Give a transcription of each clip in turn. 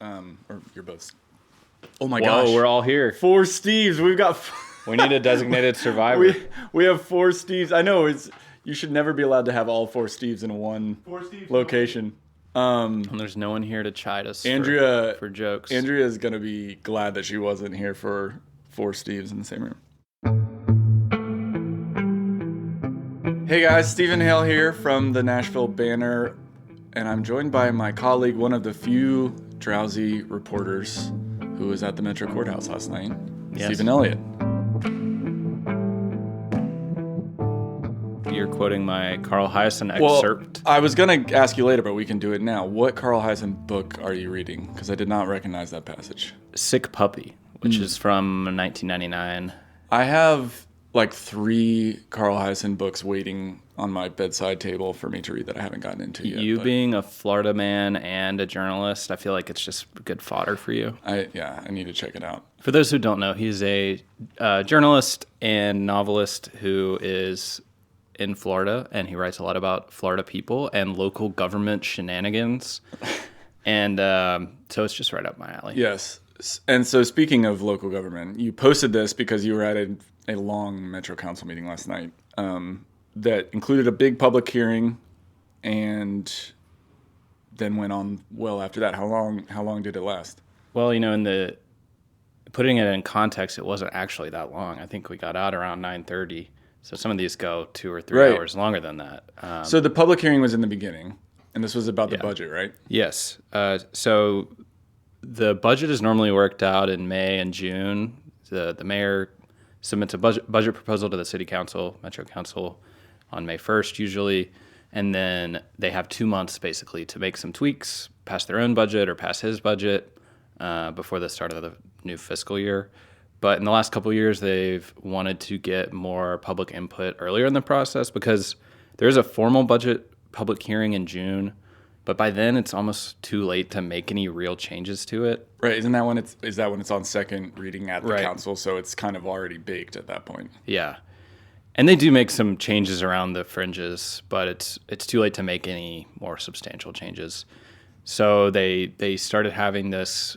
Or you're both. Oh my Whoa, gosh. we're all here. 4 Steves. We've got. We need a designated survivor. we have 4 Steves. I know you should never be allowed to have all 4 Steves in one location. And there's no one here to chide us Andrea for jokes. Andrea is gonna be glad that she wasn't here for 4 Steves in the same room. Hey guys, Stephen Hale here from the Nashville Banner, and I'm joined by my colleague, one of the few drowsy reporters who was at the Metro Courthouse last night, Yes. Stephen Elliott. You're quoting my Carl Hiaasen excerpt. Well, I was going to ask you later, but we can do it now. What Carl Hiaasen book are you reading? Because I did not recognize that passage. Sick Puppy, which is from 1999. I have like 3 Carl Hiaasen books waiting on my bedside table for me to read that I haven't gotten into yet. You being a Florida man and a journalist, I feel like it's just good fodder for you. I need to check it out. For those who don't know, he's a journalist and novelist who is in Florida, and he writes a lot about Florida people and local government shenanigans. And so it's just right up my alley. Yes. And so speaking of local government, you posted this because you were at a long Metro Council meeting last night that included a big public hearing and then went on well after that. How long did it last? Well, putting it in context, it wasn't actually that long. I think we got out around 9:30. So some of these go 2 or 3 hours longer than that. So the public hearing was in the beginning, and this was about the budget, right? Yes. So the budget is normally worked out in May and June. The mayor submits a budget proposal to the city council, Metro Council, on May 1st usually, and then they have 2 months basically to make some tweaks, pass their own budget or pass his budget before the start of the new fiscal year. But in the last couple of years, they've wanted to get more public input earlier in the process because there's a formal budget public hearing in June, but by then it's almost too late to make any real changes to it. Right. Is that when it's on second reading at the council? So it's kind of already baked at that point. Yeah. And they do make some changes around the fringes, but it's too late to make any more substantial changes. So they started having this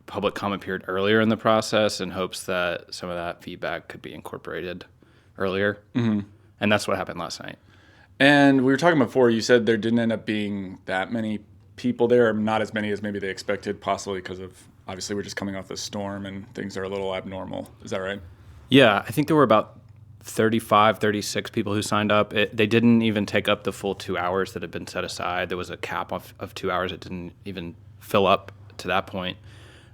public comment period earlier in the process in hopes that some of that feedback could be incorporated earlier. Mm-hmm. And that's what happened last night. And we were talking before, you said there didn't end up being that many people there, or not as many as maybe they expected, possibly because of, obviously, we're just coming off the storm and things are a little abnormal. Is that right? Yeah, I think there were about 35, 36 people who signed up. They didn't even take up the full 2 hours that had been set aside. There was a cap of 2 hours. It didn't even fill up to that point.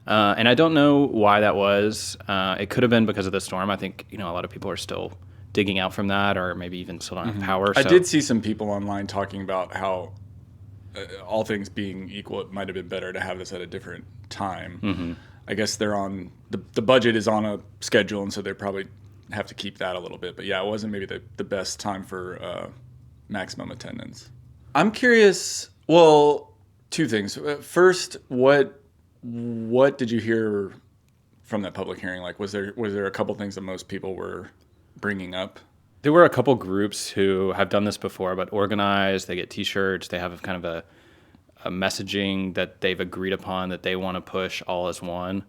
And I don't know why that was. It could have been because of the storm. I think, a lot of people are still digging out from that, or maybe even still don't have power. I did see some people online talking about how, all things being equal, it might have been better to have this at a different time. Mm-hmm. I guess they're on, the budget is on a schedule, and so they probably have to keep that a little bit. But yeah, it wasn't maybe the best time for maximum attendance. I'm curious, well, 2 things. First, what did you hear from that public hearing? Like, was there a couple things that most people were bringing up? There were a couple groups who have done this before, but organized. They get T-shirts. They have kind of a messaging that they've agreed upon that they want to push all as one.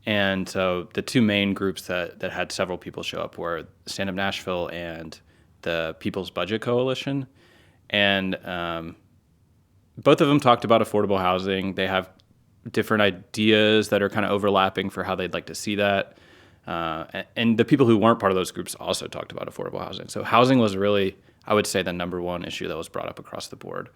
And so the 2 main groups that had several people show up were Stand Up Nashville and the People's Budget Coalition. And both of them talked about affordable housing. They have different ideas that are kind of overlapping for how they'd like to see that. And the people who weren't part of those groups also talked about affordable housing. So housing was really, I would say, the number one issue that was brought up across the board.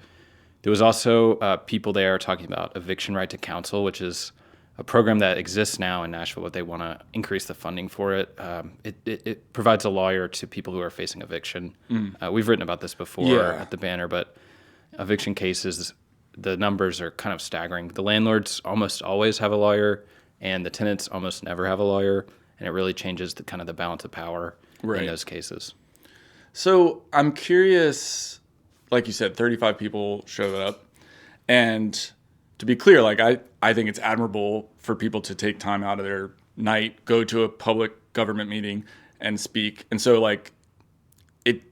There was also people there talking about eviction right to counsel, which is a program that exists now in Nashville, but they want to increase the funding for it. It provides a lawyer to people who are facing eviction. We've written about this before at the Banner, but eviction cases, the numbers are kind of staggering. The landlords almost always have a lawyer, and the tenants almost never have a lawyer, and it really changes the kind of the balance of power in those cases. So I'm curious, like you said, 35 people showed up, and to be clear, like I think it's admirable for people to take time out of their night, go to a public government meeting and speak. And so like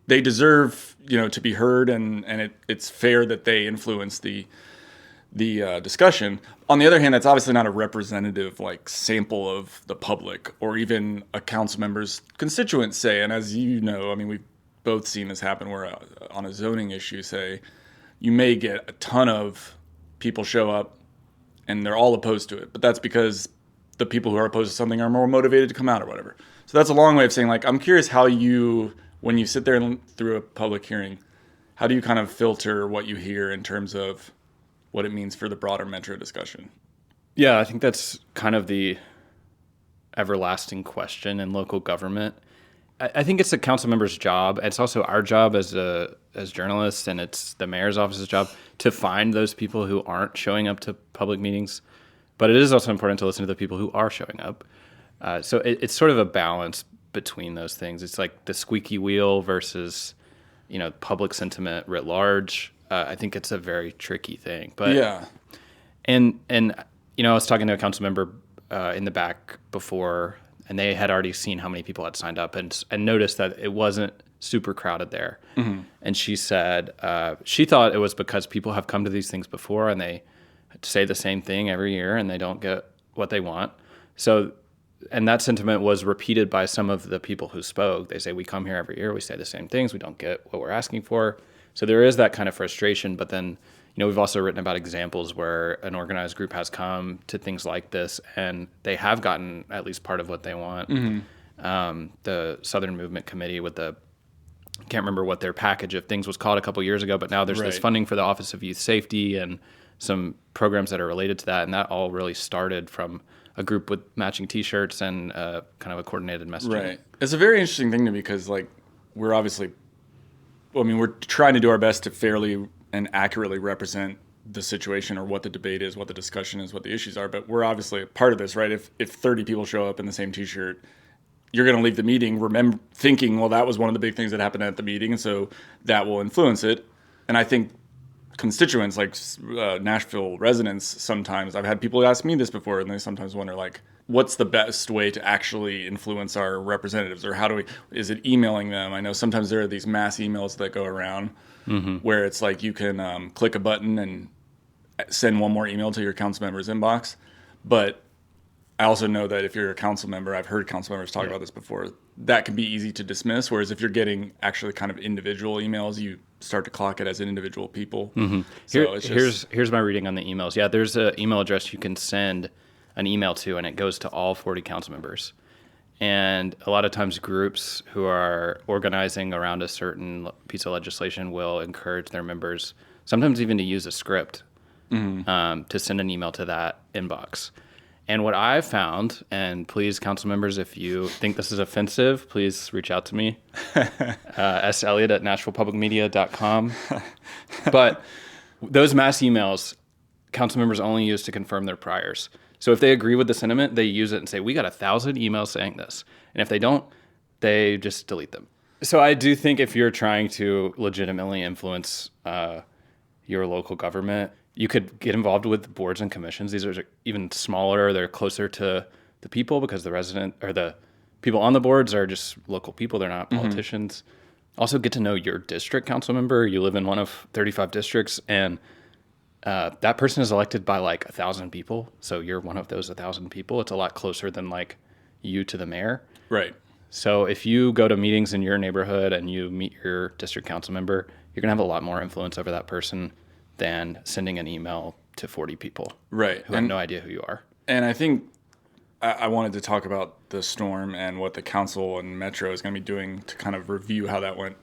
they deserve, to be heard, and it's fair that they influence the the discussion. On the other hand, that's obviously not a representative like sample of the public or even a council member's constituents say. And as you know, I mean, we've both seen this happen where on a zoning issue, say, you may get a ton of people show up and they're all opposed to it. But that's because the people who are opposed to something are more motivated to come out or whatever. So that's a long way of saying, like, I'm curious how you, when you sit there and through a public hearing, how do you kind of filter what you hear in terms of what it means for the broader metro discussion? Yeah, I think that's kind of the everlasting question in local government. I think it's the council member's job. It's also our job as journalists, and it's the mayor's office's job to find those people who aren't showing up to public meetings. But it is also important to listen to the people who are showing up. So it's sort of a balance between those things. It's like the squeaky wheel versus, public sentiment writ large. I think it's a very tricky thing. But yeah, and I was talking to a council member in the back before, and they had already seen how many people had signed up and noticed that it wasn't super crowded there. Mm-hmm. And she said she thought it was because people have come to these things before and they say the same thing every year and they don't get what they want. So, and that sentiment was repeated by some of the people who spoke. They say, we come here every year, we say the same things, we don't get what we're asking for. So there is that kind of frustration, but then we've also written about examples where an organized group has come to things like this and they have gotten at least part of what they want. Mm-hmm. The Southern Movement Committee with I can't remember what their package of things was called a couple years ago, but now there's this funding for the Office of Youth Safety and some programs that are related to that. And that all really started from a group with matching T-shirts and kind of a coordinated messaging. Right. It's a very interesting thing to me because we're obviously, we're trying to do our best to fairly and accurately represent the situation or what the debate is, what the discussion is, what the issues are. But we're obviously a part of this, right? If 30 people show up in the same T-shirt, you're going to leave the meeting thinking, well, that was one of the big things that happened at the meeting, and so that will influence it. And I think constituents, like Nashville residents, sometimes, I've had people ask me this before, and they sometimes wonder, what's the best way to actually influence our representatives, or is it emailing them? I know sometimes there are these mass emails that go around where it's like you can click a button and send one more email to your council member's inbox. But I also know that if you're a council member, I've heard council members talk about this before, that can be easy to dismiss. Whereas if you're getting actually kind of individual emails, you start to clock it as individual people. Mm-hmm. So here's my reading on the emails. Yeah, there's an email address you can send an email to, and it goes to all 40 council members. And a lot of times groups who are organizing around a certain piece of legislation will encourage their members, sometimes even to use a script, to send an email to that inbox. And what I've found, and please, council members, if you think this is offensive, please reach out to me, selliott@nashvillepublicmedia.com. But those mass emails, council members only use to confirm their priors. So if they agree with the sentiment, they use it and say, we got 1,000 emails saying this. And if they don't, they just delete them. So I do think if you're trying to legitimately influence your local government, you could get involved with boards and commissions. These are even smaller. They're closer to the people because the people on the boards are just local people. They're not politicians. Also get to know your district council member. You live in one of 35 districts, and that person is elected by 1,000 people. So you're one of those 1,000 people. It's a lot closer than you to the mayor. Right. So if you go to meetings in your neighborhood and you meet your district council member, you're going to have a lot more influence over that person than sending an email to 40 people who have no idea who you are. And I think I wanted to talk about the storm and what the council and Metro is going to be doing to kind of review how that went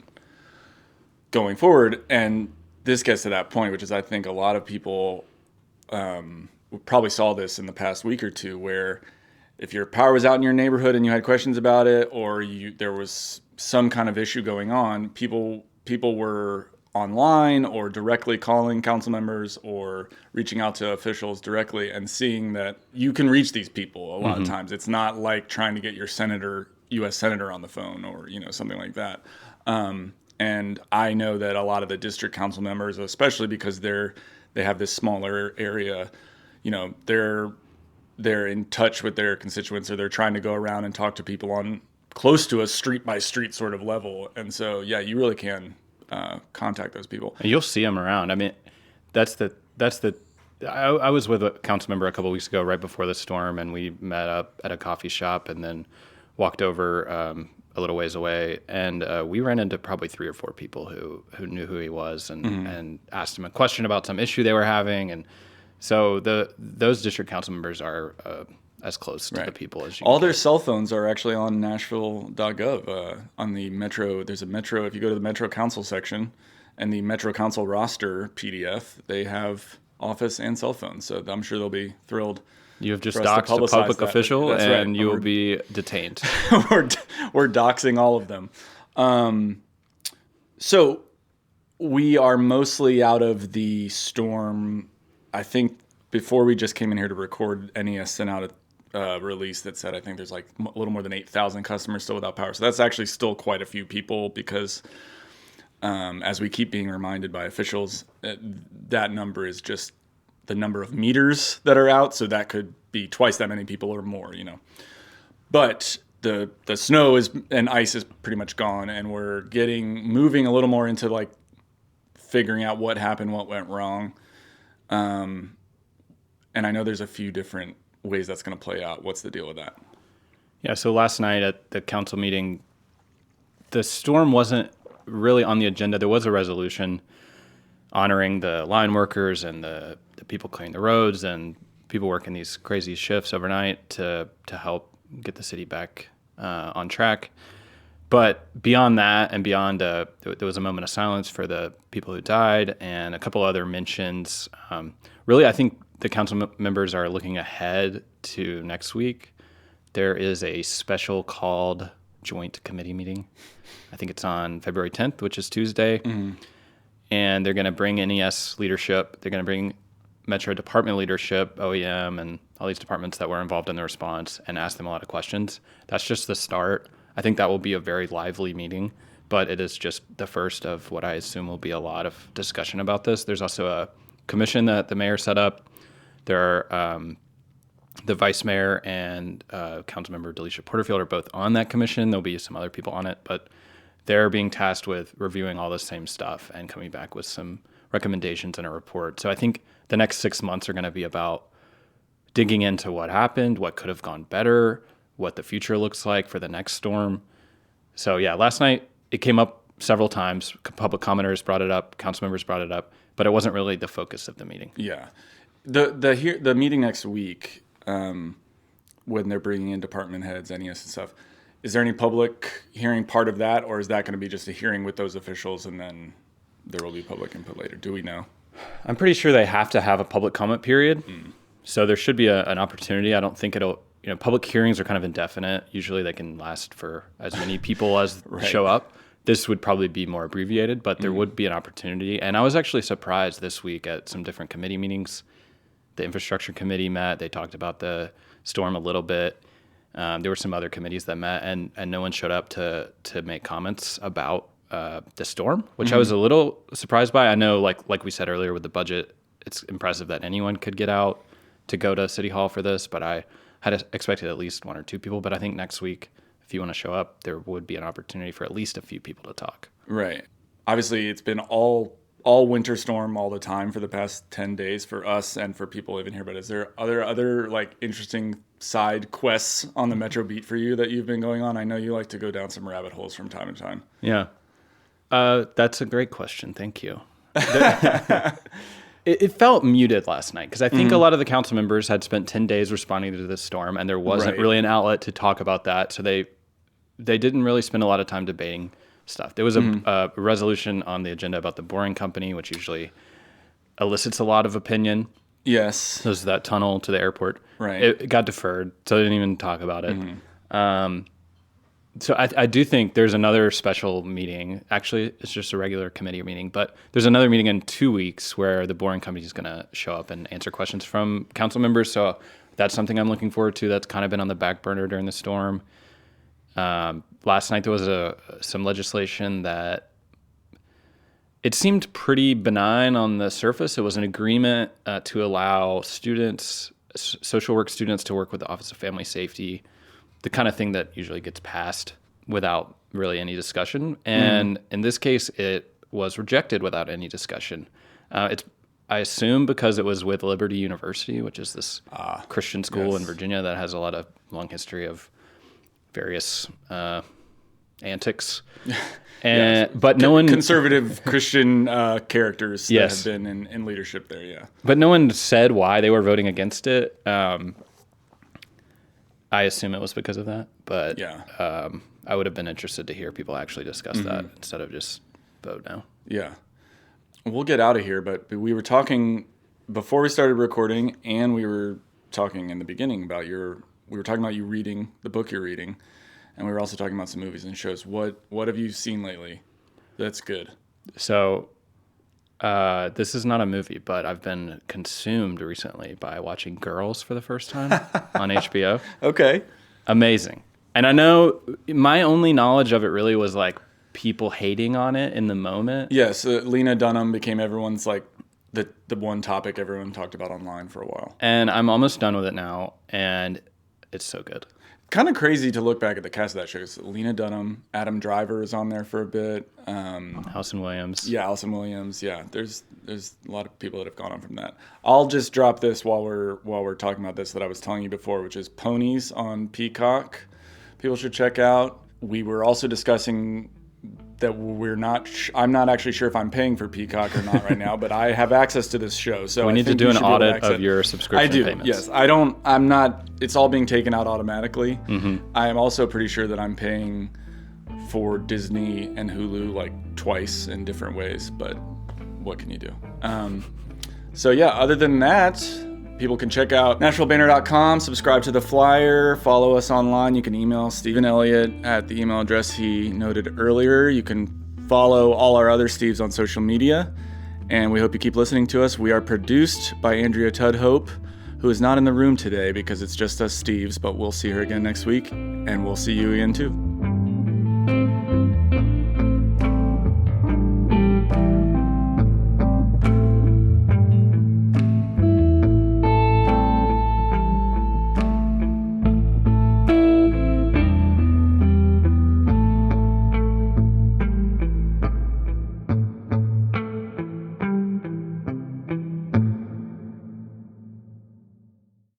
going forward. And this gets to that point, which is I think a lot of people probably saw this in the past week or two, where if your power was out in your neighborhood and you had questions about it, or there was some kind of issue going on, people were online or directly calling council members or reaching out to officials directly and seeing that you can reach these people a lot of times. It's not like trying to get your U.S. senator on the phone or, something like that. And I know that a lot of the district council members, especially because they have this smaller area, they're in touch with their constituents, or they're trying to go around and talk to people on close to a street by street sort of level. And so, yeah, you really can contact those people. And you'll see them around. I mean, that's the I was with a council member a couple of weeks ago, right before the storm, and we met up at a coffee shop and then walked over a little ways away, and we ran into probably 3 or 4 people who knew who he was and asked him a question about some issue they were having, and so those district council members are as close to the people as you All can their get. cell phones are actually on Nashville.gov. On the Metro, there's a Metro, if you go to the Metro Council section and the Metro Council roster PDF, they have office and cell phones. So I'm sure they'll be thrilled. You have just for us to doxed a publicize public that. official, That's right. and you will be detained. we're doxing all of them. So we are mostly out of the storm. I think before we just came in here to record, NES sent out a release that said I think there's like a little more than 8,000 customers still without power. So that's actually still quite a few people because as we keep being reminded by officials, that number is just the number of meters that are out. So that could be twice that many people or more, But the snow and ice is pretty much gone, and we're moving a little more into like figuring out what happened, what went wrong. And I know there's a few different ways that's going to play out. What's the deal with that? Yeah, so last night at the council meeting, the storm wasn't really on the agenda. There was a resolution honoring the line workers and the people cleaning the roads and people working these crazy shifts overnight to help get the city back on track. But beyond that and beyond, there was a moment of silence for the people who died and a couple other mentions. Really, I think the council members are looking ahead to next week. There is a special called joint committee meeting. I think it's on February 10th, which is Tuesday. Mm-hmm. And they're going to bring NES leadership. They're going to bring Metro Department leadership, OEM, and all these departments that were involved in the response and ask them a lot of questions. That's just the start. I think that will be a very lively meeting, but it is just the first of what I assume will be a lot of discussion about this. There's also a commission that the mayor set up. There are the vice mayor and Councilmember Delisha Porterfield are both on that commission. There'll be some other people on it, but they're being tasked with reviewing all the same stuff and coming back with some recommendations in a report. So I think the next 6 months are going to be about digging into what happened, what could have gone better, what the future looks like for the next storm. So yeah, last night it came up several times. Public commenters brought it up, council members brought it up, but it wasn't really the focus of the meeting. Yeah. The meeting next week, when they're bringing in department heads, NES and stuff, is there any public hearing part of that, or is that going to be just a hearing with those officials and then there will be public input later? Do we know? I'm pretty sure they have to have a public comment period, so there should be an opportunity. I don't think it'll, public hearings are kind of indefinite. Usually they can last for as many people as Right. show up. This would probably be more abbreviated, but there would be an opportunity. And I was actually surprised this week at some different committee meetings. The infrastructure committee met. They talked about the storm a little bit. There were some other committees that met, and no one showed up to make comments about the storm, which I was a little surprised by. I know, like we said earlier with the budget, it's impressive that anyone could get out to go to City Hall for this, but I had expected at least 1 or 2 people. But I think next week, if you want to show up, there would be an opportunity for at least a few people to talk. Right. Obviously, it's been all winter storm all the time for the past 10 days for us and for people living here. But is there other like interesting side quests on the Metro beat for you that you've been going on? I know you like to go down some rabbit holes from time to time. Yeah. That's a great question. Thank you. It felt muted last night because I think a lot of the council members had spent 10 days responding to this storm, and there wasn't really an outlet to talk about that. So they didn't really spend a lot of time debating stuff. There was a resolution on the agenda about the boring company, which usually elicits a lot of opinion. Yes. There's that tunnel to the airport. Right. It got deferred, so they didn't even talk about it. So I do think there's another special meeting. Actually, it's just a regular committee meeting, but there's another meeting in 2 weeks where the boring company is going to show up and answer questions from council members. So that's something I'm looking forward to. That's kind of been on the back burner during the storm. Last night there was some legislation that it seemed pretty benign on the surface. It was an agreement to allow students, social work students, to work with the Office of Family Safety, the kind of thing that usually gets passed without really any discussion. And in this case, it was rejected without any discussion. It's I assume because it was with Liberty University, which is this Christian school in Virginia that has a lot of long history of various antics. But no one conservative Christian characters that have been in leadership there. Yeah, but no one said why they were voting against it. I assume it was because of that. But I would have been interested to hear people actually discuss that instead of just vote no. Yeah. We'll get out of here, but we were talking before we started recording, and we were talking in the beginning about we were talking about you reading the book you're reading, and we were also talking about some movies and shows. What have you seen lately that's good? So this is not a movie, but I've been consumed recently by watching Girls for the first time on HBO. Okay. Amazing. And I know my only knowledge of it really was like people hating on it in the moment. Yes, Lena Dunham became everyone's like the one topic everyone talked about online for a while. And I'm almost done with it now, and it's so good. Kind of crazy to look back at the cast of that show. So Lena Dunham, Adam Driver is on there for a bit. Allison Williams. Yeah, Allison Williams. Yeah, there's a lot of people that have gone on from that. I'll just drop this while we're talking about this that I was telling you before, which is Ponies on Peacock. People should check out. We were also discussing that I'm not actually sure if I'm paying for Peacock or not right now, but I have access to this show. So we need to do an audit of your subscription payments. Yes. I'm not, it's all being taken out automatically. Mm-hmm. I am also pretty sure that I'm paying for Disney and Hulu like twice in different ways, but what can you do? So yeah, other than that, people can check out NashvilleBanner.com, subscribe to the flyer, follow us online. You can email Stephen Elliott at the email address he noted earlier. You can follow all our other Steves on social media, and we hope you keep listening to us. We are produced by Andrea Tudhope, who is not in the room today because it's just us Steves, but we'll see her again next week, and we'll see you again too.